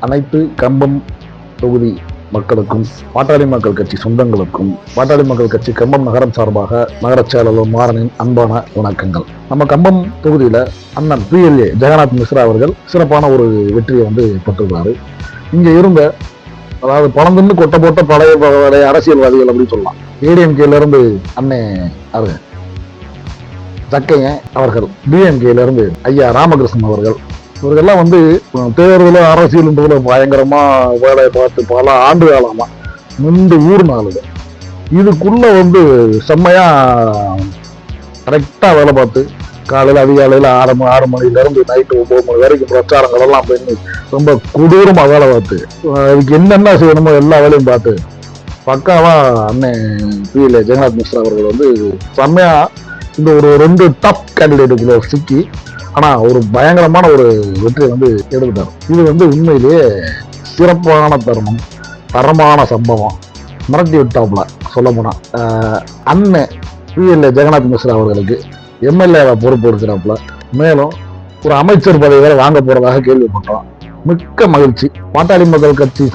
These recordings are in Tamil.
அனைத்து கம்பம் தொகுதி மக்களுக்கும், பாட்டாளி மக்கள் கட்சி சொந்தங்களுக்கும், பாட்டாளி மக்கள் கட்சி கம்பம் நகரம் சார்பாக நகர செயலாளர் மாறனின் அன்பான வணக்கங்கள். நம்ம கம்பம் தொகுதியில அண்ணன் PLA ஜெகநாத் மிஸ்ரா அவர்கள் சிறப்பான ஒரு வெற்றியை பெற்றிருக்காரு. இங்க இருந்த, அதாவது பழந்துன்னு கொட்ட போட்ட பழைய அரசியல்வாதிகள் அப்படின்னு சொல்லலாம். ADMK இருந்து அண்ணன் ஜக்கையன் அவர்கள், DMK இருந்து ஐயா ராமகிருஷ்ணன் அவர்கள், இவர்கள்லாம் தேர்தல் அரசியல்ன்றதுல பயங்கரமா வேலையை பார்த்து பல ஆண்டு காலமா நின்று ஊர்னாலுங்க இதுக்குள்ள செம்மையா கரெக்டா வேலை பார்த்து காலையில அதிகாலையில 6 மணில இருந்து நைட்டு 9 மணி வரைக்கும் பிரச்சாரங்கள் எல்லாம் பண்ணி ரொம்ப கொடூரமா வேலை பார்த்து அதுக்கு என்னென்ன செய்யணுமோ எல்லா வேலையும் பார்த்து பக்காவா அண்ணன் PLA ஜெகநாத் மிஸ்ரா அவர்கள் செம்மையா இந்த ஒரு 2 டாப் கேண்டிடேட்டுக்குள்ள சிக்கி ஆனா ஒரு பயங்கரமான ஒரு வெற்றியை எடுத்துட்டார். இது உண்மையிலேயே சிறப்பான தருணம், தரமான சம்பவம். மிரட்டி விட்டாப்ல சொல்ல போனா அண்ணன் PLA ஜெகநாத் மிஸ்ரா அவர்களுக்கு MLA பொறுப்பு இருக்கிறாப்புல. மேலும் ஒரு அமைச்சர் பதவி வேற வாங்க போறதாக கேள்விப்பட்டோம். மிக்க மகிழ்ச்சி. பாட்டாளி மக்கள் கட்சி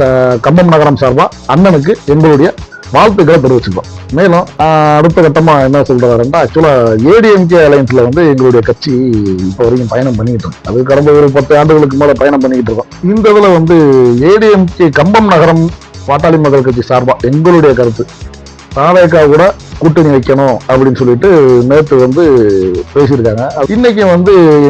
கம்பம் நகரம் சார்பா அண்ணனுக்கு எங்களுடைய வாழ்த்துக்களை தெரிவிச்சுக்கோம். மேலும் அடுத்த கட்டமா என்ன சொல்றாருன்னா, ஆக்சுவலா ADMK அலையன்ஸ்ல எங்களுடைய கட்சி இப்போ வரைக்கும் பயணம் பண்ணிட்டு இருக்கோம். அது கடந்த ஒரு 10 ஆண்டுகளுக்கு மேல பயணம் பண்ணிக்கிட்டு இருக்கோம். இந்த இதுல ADMK கம்பம் நகரம் பாட்டாளி மக்கள் கட்சி சார்பா எங்களுடைய கருத்து, தாவேகா கூட கூட்டணி வைக்கணும் அப்படின்னு சொல்லிட்டு நேற்று பேசியிருக்காங்க. இன்னைக்கு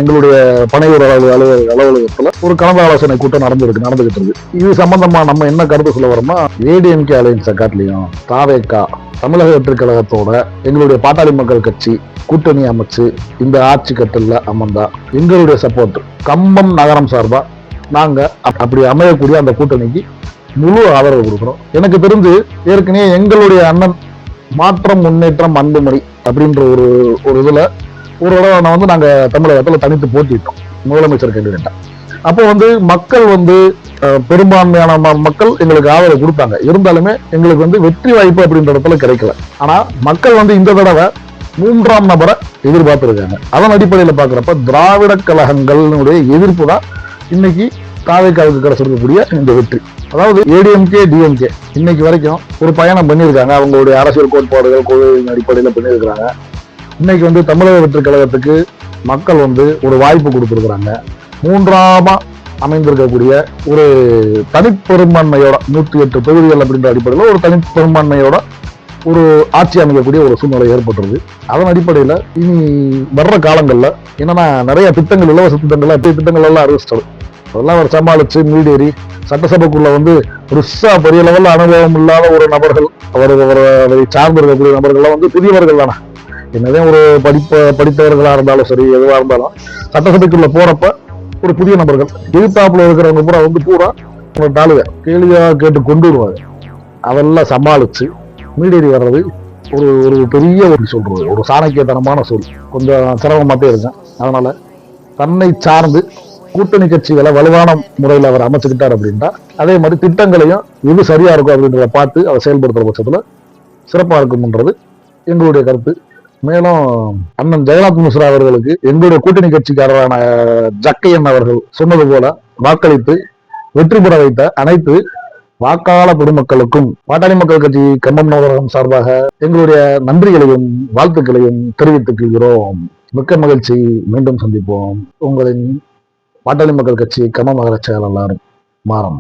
எங்களுடைய பனையூர் அலுவலகத்துல ஒரு கலந்து ஆலோசனை கூட்டம் நடந்துகிட்டு இருக்கு. இது சம்பந்தமா நம்ம என்ன கருத்து சொல்ல வரோம்னா, ADMK அலையன்ஸை காட்டிலையும் தாவேகா தமிழக வெற்றி கழகத்தோட எங்களுடைய பாட்டாளி மக்கள் கட்சி கூட்டணி அமைச்சு இந்த ஆட்சி கட்டல்ல அமர்ந்தா எங்களுடைய சப்போர்ட் கம்பம் நகரம் சார்பா நாங்க அப்படி அமையக்கூடிய அந்த கூட்டணிக்கு முழு ஆதரவு கொடுக்கிறோம். எனக்கு தெரிஞ்சு ஏற்கனவே எங்களுடைய அண்ணன் மாற்றம் முன்னேற்றம் அன்புமணி அப்படின்ற ஒரு இதுல ஒரு தடவை நாங்க தமிழகத்துல தனித்து போட்டிட்டோம் முதலமைச்சர் கேண்டிடேட்டா. அப்போ மக்கள் பெரும்பான்மையான மக்கள் எங்களுக்கு ஆதரவு கொடுத்தாங்க. இருந்தாலுமே எங்களுக்கு வெற்றி வாய்ப்பு அப்படின்ற இடத்துல கிடைக்கல. ஆனா மக்கள் இந்த தடவை 3ஆம் நபரை எதிர்பார்த்திருக்காங்க. அதன் அடிப்படையில் பாக்குறப்ப திராவிட கழகங்களுடைய எதிர்ப்பு தான் இன்னைக்கு தாவேகாவுக்கு கிடைச்சிருக்கக்கூடிய இந்த வெற்றி. அதாவது ADMK DMK இன்னைக்கு வரைக்கும் ஒரு பயணம் பண்ணியிருக்காங்க. அவங்களுடைய அரசியல் கோட்பாடுகள் கொள்கையின் அடிப்படையில் பண்ணியிருக்கிறாங்க. இன்னைக்கு தமிழக வெற்றி கழகத்துக்கு மக்கள் ஒரு வாய்ப்பு கொடுத்துருக்குறாங்க. 3ஆமா அமைந்திருக்கக்கூடிய ஒரு தனிப்பெரும்பான்மையோட 108 தொகுதிகள் அப்படின்ற அடிப்படையில் ஒரு தனிப்பெரும்பான்மையோட ஒரு ஆட்சி அமைக்கக்கூடிய ஒரு சூழ்நிலை ஏற்பட்டுருது. அதன் அடிப்படையில் இனி வர்ற காலங்கள்ல என்னன்னா நிறைய திட்டங்கள், இலவச திட்டங்கள் எல்லாம் அறிவிச்சிட்டது. அதெல்லாம் அவர் சமாளிச்சு மீடேறி சட்டசபைக்குள்ள பெருசா பெரிய லெவல்ல அனுபவம் இல்லாத ஒரு நபர்கள், அவரை சார்ந்து இருக்கக்கூடிய நபர்கள்லாம் புதியவர்கள் தானே. என்னதான் ஒரு படித்தவர்களா இருந்தாலும் சரி, எதுவா இருந்தாலும் சட்டசபைக்குள்ள போறப்ப ஒரு புதிய நபர்கள் எதிர்த்தாப்புல இருக்கிறவங்க பூரா பூரா டாலுக கேள்வியா கேட்டு கொண்டு வருவாங்க. அதெல்லாம் சமாளிச்சு மீடேறி வர்றது ஒரு பெரிய ஒரு சாணக்கியத்தனமான சொல். கொஞ்சம் சிரமமாட்டே இருக்கேன். அதனால தன்னை சார்ந்து கூட்டணி கட்சிகளை வலுவான முறையில் அவர் அமைச்சுக்கிட்டார் அப்படின்னா, அதே மாதிரி திட்டங்களையும் எது சரியா இருக்கும் அப்படின்றத பார்த்து அதை செயல்படுத்துற பட்சத்துல சிறப்பா இருக்கும்ன்றது எங்களுடைய கருத்து. மேலும் அண்ணன் ஜெகநாத் மிஸ்ரா அவர்களுக்கு எங்களுடைய கூட்டணி கட்சிக்காரரான ஜக்கையன் அவர்கள் சொன்னது போல வாக்களித்து வெற்றி பெற வைத்த அனைத்து வாக்காள பொதுமக்களுக்கும் பாட்டாளி மக்கள் கட்சி கம்பம் நகரம் சார்பாக எங்களுடைய நன்றிகளையும் வாழ்த்துக்களையும் தெரிவித்துக் கொள்கிறோம். மிக்க மகிழ்ச்சி. மீண்டும் சந்திப்போம். உங்களின் பாட்டாளி மக்கள் கட்சி கம்பம் நகர செயலாளர் மாறன்.